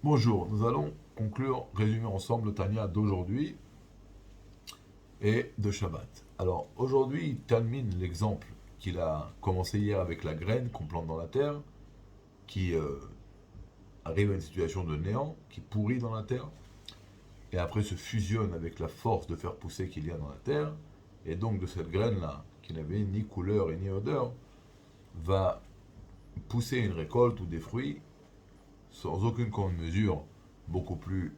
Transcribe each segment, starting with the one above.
Bonjour, nous allons résumer ensemble le Tanya d'aujourd'hui et de Shabbat. Alors aujourd'hui, il termine l'exemple qu'il a commencé hier avec la graine qu'on plante dans la terre, qui arrive à une situation de néant, qui pourrit dans la terre, et après se fusionne avec la force de faire pousser qu'il y a dans la terre, et donc de cette graine-là, qui n'avait ni couleur et ni odeur, va pousser une récolte ou des fruits sans aucune commune mesure beaucoup plus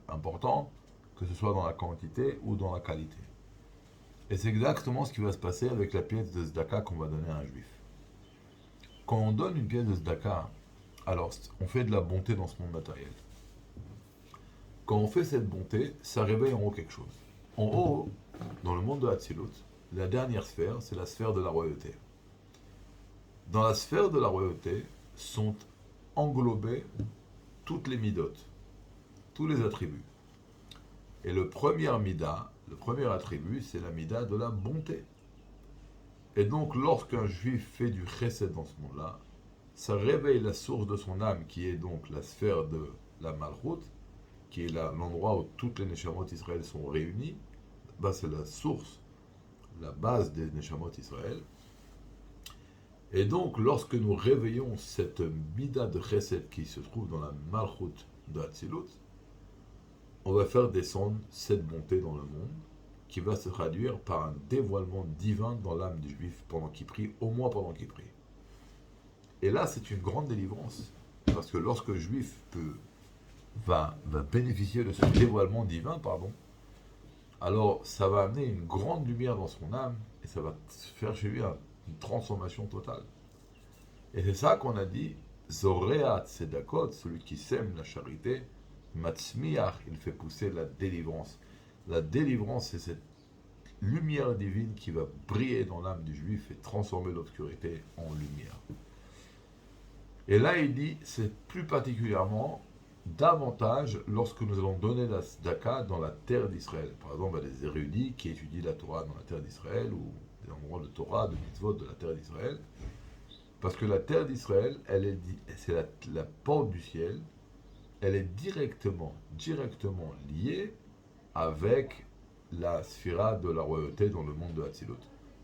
important, que ce soit dans la quantité ou dans la qualité. Et c'est exactement ce qui va se passer avec la pièce de Zdaka qu'on va donner à un juif. Quand on donne une pièce de Zdaka, alors on fait de la bonté dans ce monde matériel. Quand on fait cette bonté, ça réveille en haut quelque chose. En haut, dans le monde de Hatzilut, la dernière sphère, c'est la sphère de la royauté. Dans la sphère de la royauté sont englobées toutes les midotes, tous les attributs. Et le premier mida, le premier attribut, c'est la mida de la bonté. Et donc, lorsqu'un juif fait du chesed dans ce monde-là, ça réveille la source de son âme, qui est donc la sphère de la malchoute, qui est l'endroit où toutes les neshamot Israël sont réunies. Bah, c'est la source, la base des neshamot Israël. Et donc, lorsque nous réveillons cette mida de chesed qui se trouve dans la malchoute de Hatzilut, on va faire descendre cette bonté dans le monde, qui va se traduire par un dévoilement divin dans l'âme du juif pendant qu'il prie, au moins pendant qu'il prie. Et là, c'est une grande délivrance, parce que lorsque le juif va bénéficier de ce dévoilement divin, alors ça va amener une grande lumière dans son âme, et ça va faire chez lui une transformation totale. Et c'est ça qu'on a dit, Zoreat Tzedakot, celui qui sème la charité, Matzmiach, il fait pousser la délivrance. La délivrance, c'est cette lumière divine qui va briller dans l'âme du juif et transformer l'obscurité en lumière. Et là, il dit, c'est plus particulièrement davantage lorsque nous allons donner la tzedaka dans la terre d'Israël. Par exemple, il y a des érudits qui étudient la Torah dans la terre d'Israël ou des endroits de Torah, de mitzvot de la terre d'Israël. Parce que la terre d'Israël, c'est la porte du ciel, elle est directement liée avec la sphira de la royauté dans le monde de Hatzilut.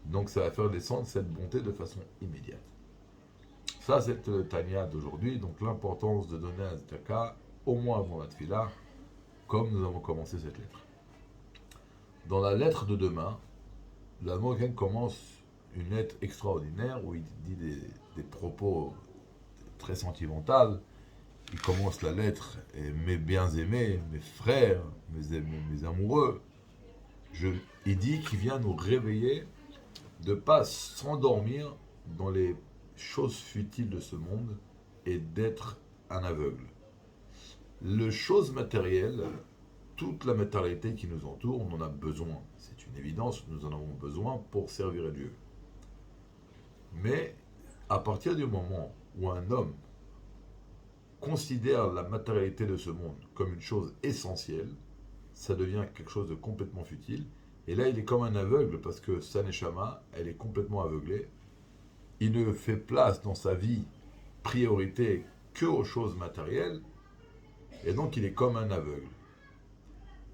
Donc ça va faire descendre cette bonté de façon immédiate. Ça, c'est le Tanya d'aujourd'hui, donc l'importance de donner un tzedaka au moins avant la tefila, comme nous avons commencé cette lettre. Dans la lettre de demain, la Mogen commence une lettre extraordinaire où il dit des propos très sentimentaux. Il commence la lettre, et mes bien-aimés, mes frères, mes amoureux. Il dit qu'il vient nous réveiller de ne pas s'endormir dans les choses futiles de ce monde et d'être un aveugle. Les choses matérielles, toute la matérialité qui nous entoure, on en a besoin. C'est une évidence, nous en avons besoin pour servir Dieu. Mais à partir du moment où un homme considère la matérialité de ce monde comme une chose essentielle, ça devient quelque chose de complètement futile. Et là, il est comme un aveugle parce que sa neshama, elle est complètement aveuglée. Il ne fait place dans sa vie priorité que aux choses matérielles, et donc il est comme un aveugle.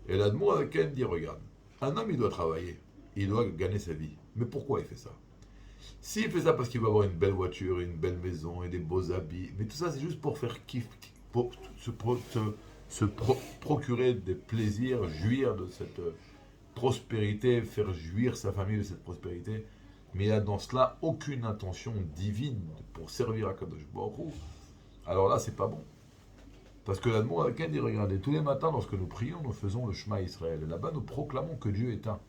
Et l'Admour avec elle dit, regarde, un homme il doit travailler, il doit gagner sa vie. Mais pourquoi il fait ça? S'il fait ça parce qu'il va avoir une belle voiture, une belle maison et des beaux habits, mais tout ça c'est juste pour faire kiff, pour procurer des plaisirs, jouir de cette prospérité, faire jouir sa famille de cette prospérité, mais il n'y a dans cela aucune intention divine pour servir à Kadosh Baruch Hu, alors là c'est pas bon. Parce que l'Admour Aken dit, regardez, tous les matins lorsque nous prions, nous faisons le Shema Israël. Et là-bas, nous proclamons que Dieu est un.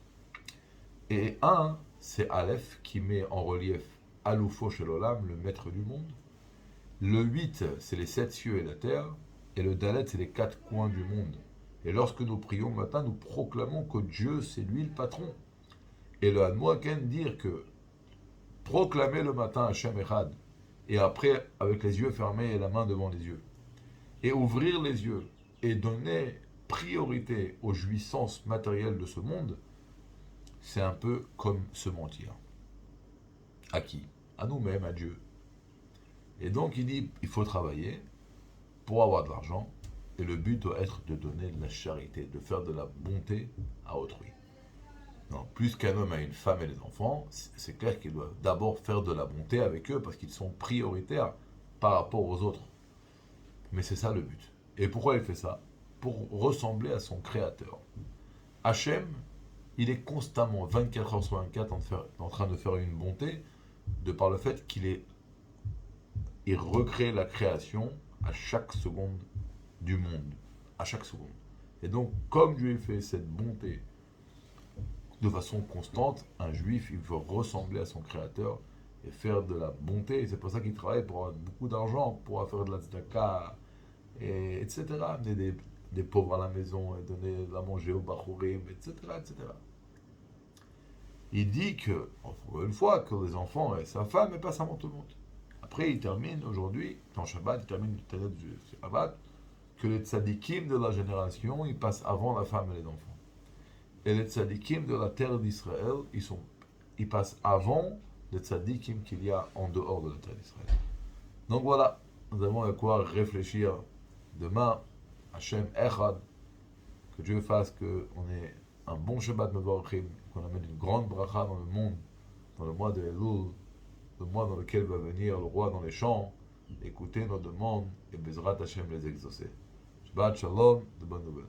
Et un, c'est Aleph qui met en relief Aloufo Shel Olam, le maître du monde. Le 8, c'est les 7 cieux et la terre. Et le Dalet, c'est les 4 coins du monde. Et lorsque nous prions le matin, nous proclamons que Dieu, c'est lui le patron. Et le Admoaken dit que proclamer le matin Hashem Echad, et après, avec les yeux fermés et la main devant les yeux, et ouvrir les yeux, et donner priorité aux jouissances matérielles de ce monde, c'est un peu comme se mentir. À qui? À nous-mêmes, à Dieu. Et donc il dit, il faut travailler, pour avoir de l'argent. Et le but doit être de donner de la charité, de faire de la bonté à autrui. Non, plus qu'un homme a une femme et des enfants, c'est clair qu'il doit d'abord faire de la bonté avec eux parce qu'ils sont prioritaires par rapport aux autres. Mais c'est ça le but. Et pourquoi il fait ça? Pour ressembler à son créateur. Hachem, il est constamment 24 heures sur 24 en train de faire une bonté de par le fait il recrée la création à chaque seconde du monde. À chaque seconde. Et donc, comme Dieu fait cette bonté de façon constante, un juif, il veut ressembler à son créateur et faire de la bonté. Et c'est pour ça qu'il travaille pour avoir beaucoup d'argent, pour faire de la tzedaka, etc. Amener des pauvres à la maison et donner à manger aux bachourim, etc., etc. Il dit que, encore une fois, que les enfants et sa femme, et pas seulement tout le monde. Après, il termine aujourd'hui, dans Shabbat, il termine le Tanakh du Shabbat, que les tzadikim de la génération, ils passent avant la femme et les enfants. Et les tzadikim de la terre d'Israël, ils passent avant les tzadikim qu'il y a en dehors de la terre d'Israël. Donc voilà, nous avons à quoi réfléchir demain. Hachem Echad, que Dieu fasse qu'on ait un bon Shabbat Mevorchim, qu'on amène une grande bracha dans le monde, dans le mois de Elul, le mois dans lequel va venir le roi dans les champs, écouter nos demandes et Bezrat Hachem les exaucer. Shabbat Shalom, de bonnes nouvelles.